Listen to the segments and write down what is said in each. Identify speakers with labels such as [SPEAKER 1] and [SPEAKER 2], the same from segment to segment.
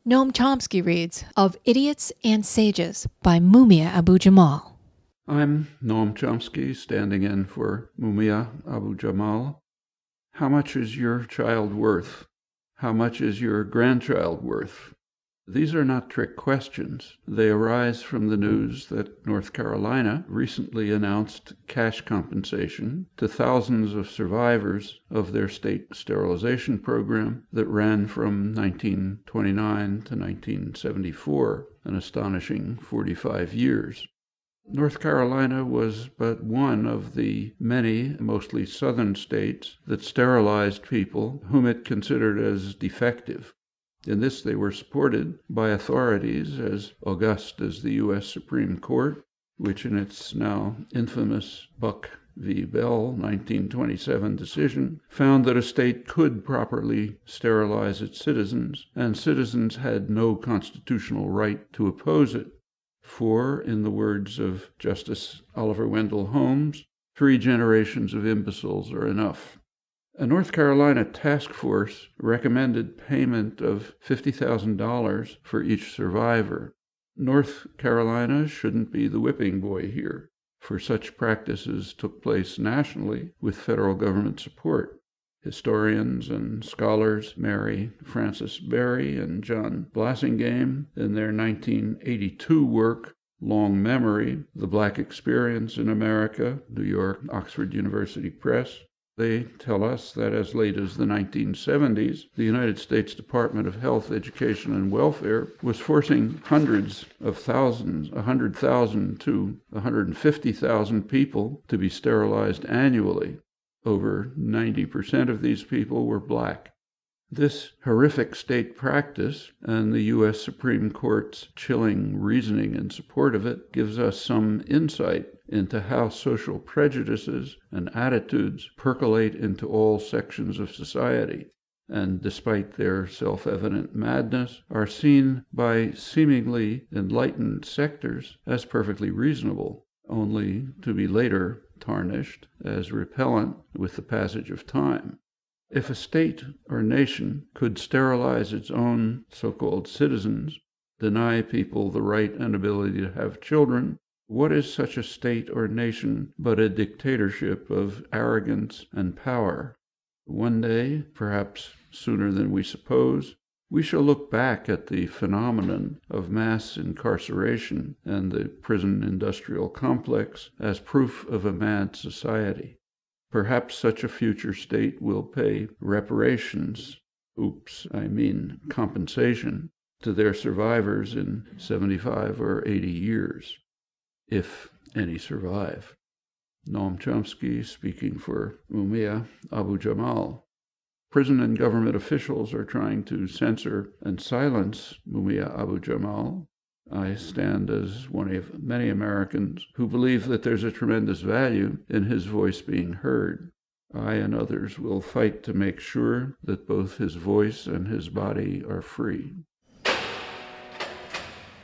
[SPEAKER 1] Noam Chomsky reads Of Idiots and Sages by Mumia Abu Jamal.
[SPEAKER 2] I'm Noam Chomsky, standing in for Mumia Abu Jamal. How much is your child worth? How much is your grandchild worth? These are not trick questions. They arise from the news that North Carolina recently announced cash compensation to thousands of survivors of their state sterilization program that ran from 1929 to 1974, an astonishing 45 years. North Carolina was but one of the many, mostly southern states that sterilized people whom it considered as defective. In this, they were supported by authorities as august as the U.S. Supreme Court, which in its now infamous Buck v. Bell 1927 decision found that a state could properly sterilize its citizens, and citizens had no constitutional right to oppose it. For, in the words of Justice Oliver Wendell Holmes, 3 generations of imbeciles are enough. A North Carolina task force recommended payment of $50,000 for each survivor. North Carolina shouldn't be the whipping boy here, for such practices took place nationally with federal government support. Historians and scholars Mary Frances Berry and John Blassingame, in their 1982 work, Long Memory, The Black Experience in America, New York, Oxford University Press, they tell us that as late as the 1970s, the United States Department of Health, Education, and Welfare was forcing hundreds of thousands, 100,000 to 150,000 people to be sterilized annually. Over 90% of these people were black. This horrific state practice and the U.S. Supreme Court's chilling reasoning in support of it gives us some insight into how social prejudices and attitudes percolate into all sections of society, and despite their self-evident madness, are seen by seemingly enlightened sectors as perfectly reasonable, only to be later tarnished as repellent with the passage of time. If a state or nation could sterilize its own so-called citizens, deny people the right and ability to have children, what is such a state or nation but a dictatorship of arrogance and power? One day, perhaps sooner than we suppose, we shall look back at the phenomenon of mass incarceration and the prison industrial complex as proof of a mad society. Perhaps such a future state will pay reparations, compensation, to their survivors in 75 or 80 years, if any survive. Noam Chomsky speaking for Mumia Abu Jamal. Prison and government officials are trying to censor and silence Mumia Abu Jamal. I stand as one of many Americans who believe that there's a tremendous value in his voice being heard. I and others will fight to make sure that both his voice and his body are free.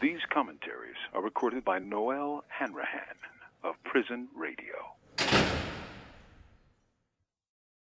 [SPEAKER 3] These commentaries are recorded by Noel Hanrahan of Prison Radio.